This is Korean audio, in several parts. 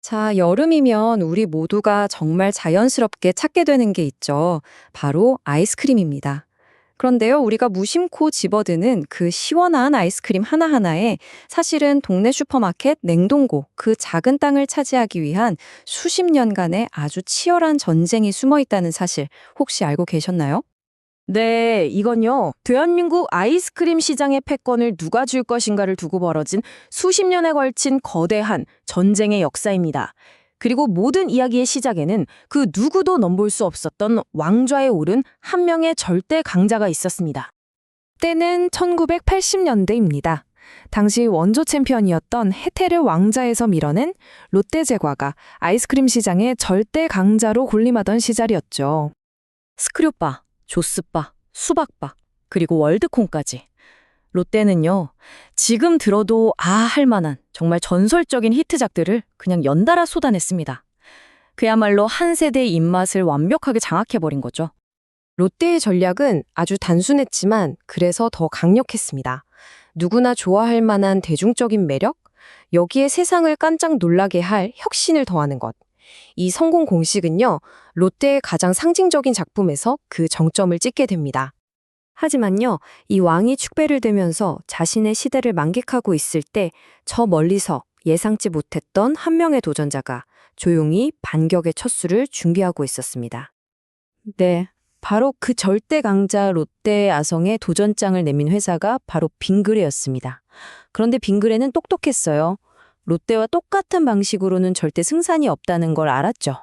자, 여름이면 우리 모두가 정말 자연스럽게 찾게 되는 게 있죠. 바로 아이스크림입니다. 그런데요, 우리가 무심코 집어드는 그 시원한 아이스크림 하나하나에 사실은 동네 슈퍼마켓 냉동고 그 작은 땅을 차지하기 위한 수십 년간의 아주 치열한 전쟁이 숨어 있다는 사실 혹시 알고 계셨나요? 네, 이건요. 대한민국 아이스크림 시장의 패권을 누가 줄 것인가를 두고 벌어진 수십 년에 걸친 거대한 전쟁의 역사입니다. 그리고 모든 이야기의 시작에는 그 누구도 넘볼 수 없었던 왕좌에 오른 한 명의 절대 강자가 있었습니다. 때는 1980년대입니다. 당시 원조 챔피언이었던 해태를 왕좌에서 밀어낸 롯데제과가 아이스크림 시장의 절대 강자로 군림하던 시절이었죠. 스크류바, 조스바, 수박바, 그리고 월드콘까지. 롯데는요, 지금 들어도 할 만한 정말 전설적인 히트작들을 그냥 연달아 쏟아냈습니다. 그야말로 한 세대의 입맛을 완벽하게 장악해버린 거죠. 롯데의 전략은 아주 단순했지만 그래서 더 강력했습니다. 누구나 좋아할 만한 대중적인 매력, 여기에 세상을 깜짝 놀라게 할 혁신을 더하는 것. 이 성공 공식은요, 롯데의 가장 상징적인 작품에서 그 정점을 찍게 됩니다. 하지만요, 이 왕이 축배를 들면서 자신의 시대를 만끽하고 있을 때 저 멀리서 예상치 못했던 한 명의 도전자가 조용히 반격의 첫 수를 준비하고 있었습니다. 네, 바로 그 절대 강자 롯데의 아성에 도전장을 내민 회사가 바로 빙그레였습니다. 그런데 빙그레는 똑똑했어요. 롯데와 똑같은 방식으로는 절대 승산이 없다는 걸 알았죠.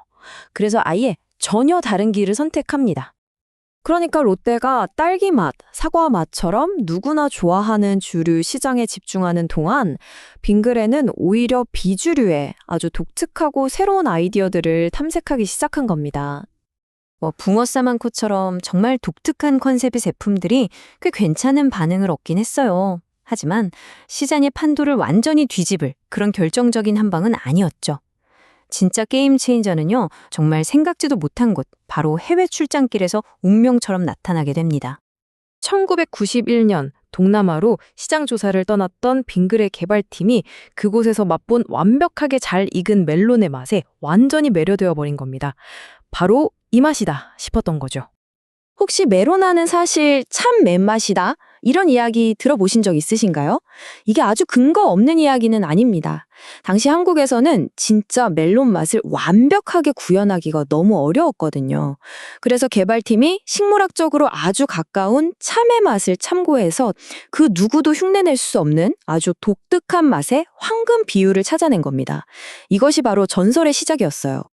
그래서 아예 전혀 다른 길을 선택합니다. 그러니까 롯데가 딸기 맛, 사과 맛처럼 누구나 좋아하는 주류 시장에 집중하는 동안 빙그레는 오히려 비주류의 아주 독특하고 새로운 아이디어들을 탐색하기 시작한 겁니다. 붕어 싸만코처럼 정말 독특한 컨셉의 제품들이 꽤 괜찮은 반응을 얻긴 했어요. 하지만 시장의 판도를 완전히 뒤집을 그런 결정적인 한 방은 아니었죠. 진짜 게임 체인저는요, 정말 생각지도 못한 곳, 바로 해외 출장길에서 운명처럼 나타나게 됩니다. 1991년 동남아로 시장 조사를 떠났던 빙그레 개발팀이 그곳에서 맛본 완벽하게 잘 익은 멜론의 맛에 완전히 매료되어 버린 겁니다. 바로 이 맛이다 싶었던 거죠. 혹시 메로나는 사실 참 맨맛이다? 이런 이야기 들어보신 적 있으신가요? 이게 아주 근거 없는 이야기는 아닙니다. 당시 한국에서는 진짜 멜론 맛을 완벽하게 구현하기가 너무 어려웠거든요. 그래서 개발팀이 식물학적으로 아주 가까운 참외 맛을 참고해서 그 누구도 흉내낼 수 없는 아주 독특한 맛의 황금 비율을 찾아낸 겁니다. 이것이 바로 전설의 시작이었어요.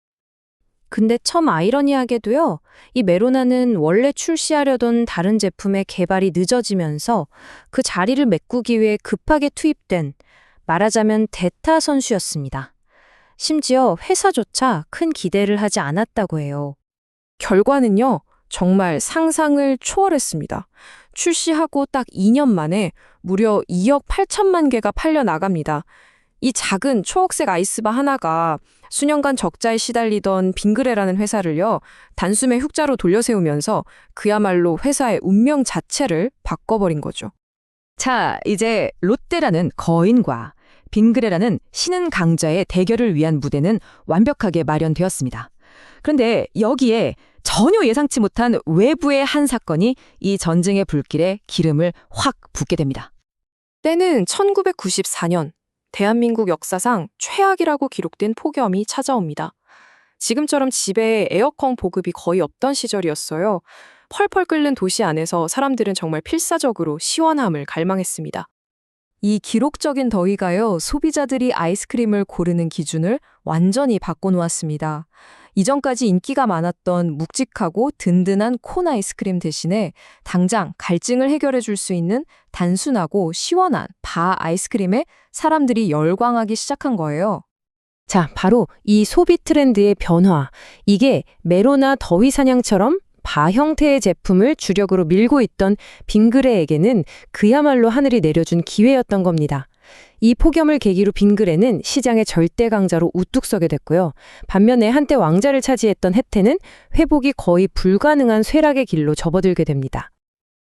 근데 참 아이러니하게도요, 이 메로나는 원래 출시하려던 다른 제품의 개발이 늦어지면서 그 자리를 메꾸기 위해 급하게 투입된 말하자면 대타 선수였습니다. 심지어 회사조차 큰 기대를 하지 않았다고 해요. 결과는요, 정말 상상을 초월했습니다. 출시하고 딱 2년 만에 무려 2억 8천만 개가 팔려 나갑니다. 이 작은 초록색 아이스바 하나가 수년간 적자에 시달리던 빙그레라는 회사를요, 단숨에 흑자로 돌려세우면서 그야말로 회사의 운명 자체를 바꿔버린 거죠. 자, 이제 롯데라는 거인과 빙그레라는 신은 강자의 대결을 위한 무대는 완벽하게 마련되었습니다. 그런데 여기에 전혀 예상치 못한 외부의 한 사건이 이 전쟁의 불길에 기름을 확 붓게 됩니다. 때는 1994년. 대한민국 역사상 최악이라고 기록된 폭염이 찾아옵니다. 지금처럼 집에 에어컨 보급이 거의 없던 시절이었어요. 펄펄 끓는 도시 안에서 사람들은 정말 필사적으로 시원함을 갈망했습니다. 이 기록적인 더위가요, 소비자들이 아이스크림을 고르는 기준을 완전히 바꿔놓았습니다. 이전까지 인기가 많았던 묵직하고 든든한 콘 아이스크림 대신에 당장 갈증을 해결해 줄 수 있는 단순하고 시원한 바 아이스크림에 사람들이 열광하기 시작한 거예요. 자, 바로 이 소비 트렌드의 변화. 이게 메로나 더위 사냥처럼 바 형태의 제품을 주력으로 밀고 있던 빙그레에게는 그야말로 하늘이 내려준 기회였던 겁니다. 이 폭염을 계기로 빙그레는 시장의 절대 강자로 우뚝 서게 됐고요. 반면에 한때 왕자를 차지했던 혜태는 회복이 거의 불가능한 쇠락의 길로 접어들게 됩니다.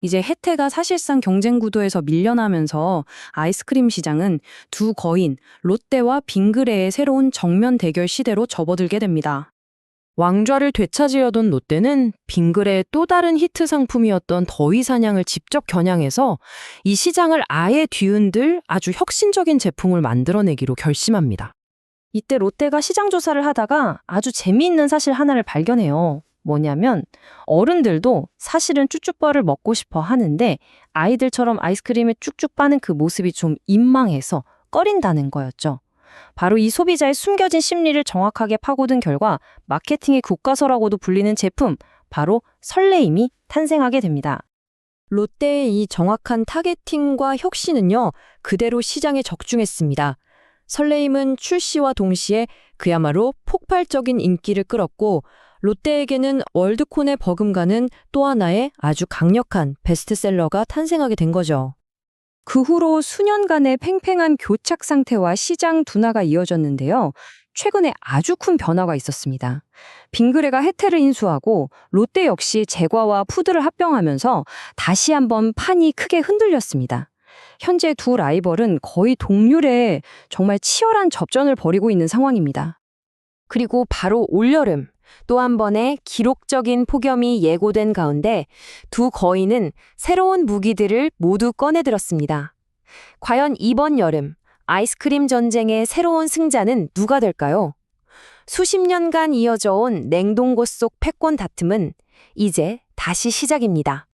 이제 혜태가 사실상 경쟁 구도에서 밀려나면서 아이스크림 시장은 두 거인, 롯데와 빙그레의 새로운 정면 대결 시대로 접어들게 됩니다. 왕좌를 되찾으려던 롯데는 빙그레의 또 다른 히트 상품이었던 더위 사냥을 직접 겨냥해서 이 시장을 아예 뒤흔들 아주 혁신적인 제품을 만들어내기로 결심합니다. 이때 롯데가 시장 조사를 하다가 아주 재미있는 사실 하나를 발견해요. 뭐냐면 어른들도 사실은 쭈쭈바를 먹고 싶어 하는데 아이들처럼 아이스크림을 쭉쭉 빠는 그 모습이 좀 민망해서 꺼린다는 거였죠. 바로 이 소비자의 숨겨진 심리를 정확하게 파고든 결과 마케팅의 교과서라고도 불리는 제품, 바로 설레임이 탄생하게 됩니다. 롯데의 이 정확한 타겟팅과 혁신은요, 그대로 시장에 적중했습니다. 설레임은 출시와 동시에 그야말로 폭발적인 인기를 끌었고, 롯데에게는 월드콘에 버금가는 또 하나의 아주 강력한 베스트셀러가 탄생하게 된 거죠. 그 후로 수년간의 팽팽한 교착 상태와 시장 둔화가 이어졌는데요. 최근에 아주 큰 변화가 있었습니다. 빙그레가 혜태를 인수하고 롯데 역시 제과와 푸드를 합병하면서 다시 한번 판이 크게 흔들렸습니다. 현재 두 라이벌은 거의 동률의 정말 치열한 접전을 벌이고 있는 상황입니다. 그리고 바로 올여름 또 한 번의 기록적인 폭염이 예고된 가운데 두 거인은 새로운 무기들을 모두 꺼내들었습니다. 과연 이번 여름 아이스크림 전쟁의 새로운 승자는 누가 될까요? 수십 년간 이어져 온 냉동고 속 패권 다툼은 이제 다시 시작입니다.